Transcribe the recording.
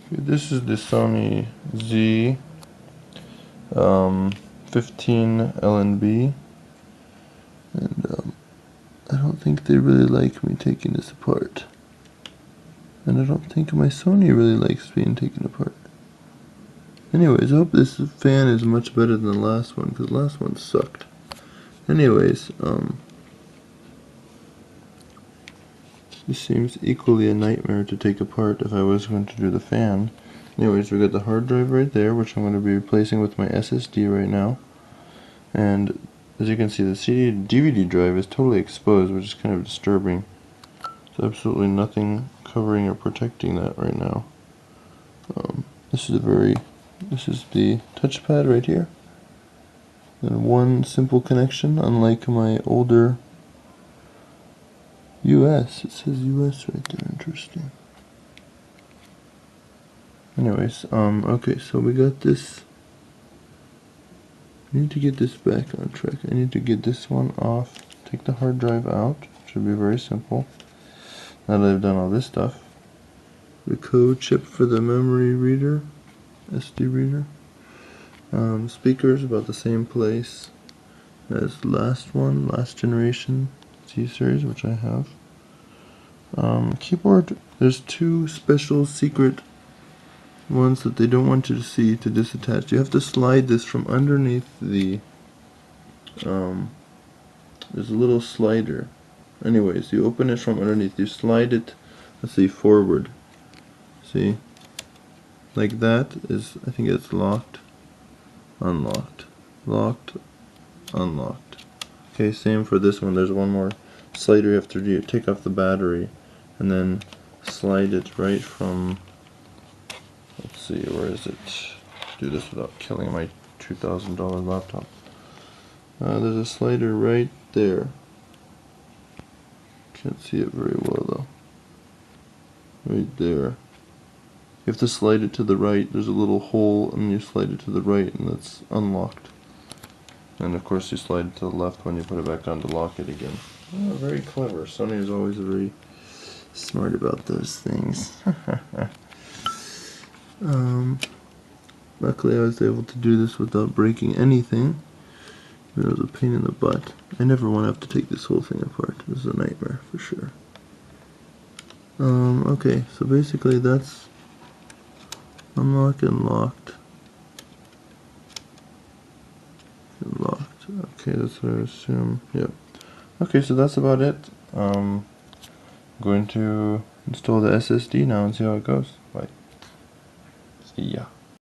This is the Sony Z15LN, and I don't think they really like me taking this apart. And I don't think my Sony really likes being taken apart. Anyways, I hope this fan is much better than the last one, because the last one sucked. Anyways, this seems equally a nightmare to take apart if I was going to do the fan. Anyways, we got the hard drive right there, which I'm going to be replacing with my SSD right now. And as you can see, the CD DVD drive is totally exposed, which is kind of disturbing. There's absolutely nothing covering or protecting that right now. This is the touchpad right here. And one simple connection, unlike my older US. It says US right there. Interesting. Anyways, okay, so we got this. I need to get this back on track. I need to get this one off. Take the hard drive out. Should be very simple. Now that I've done all this stuff. The code chip for the memory reader, SD reader. Speakers about the same place as last generation C-series, which I have. Keyboard, there's two special secret ones that they don't want you to see to disattach. You have to slide this from underneath the, there's a little slider. Anyways, you open it from underneath, you slide it, let's see, forward. See? Like that is, I think it's locked, unlocked, locked, unlocked. Okay, same for this one. There's one more slider you have to do. Take off the battery and then slide it right from, let's see, where is it? Do this without killing my $2,000 laptop. There's a slider right there. Can't see it very well though. Right there. You have to slide it to the right. There's a little hole and you slide it to the right and that's unlocked. And of course you slide it to the left when you put it back on to lock it again. Oh, very clever. Sony is always very smart about those things. Luckily I was able to do this without breaking anything. It was a pain in the butt. I never want to have to take this whole thing apart. This is a nightmare for sure. Okay, so basically that's unlocked and locked. And locked. Okay, that's what I assume. Yep. Okay, so that's about it. I'm going to install the SSD now and see how it goes. Bye. See ya.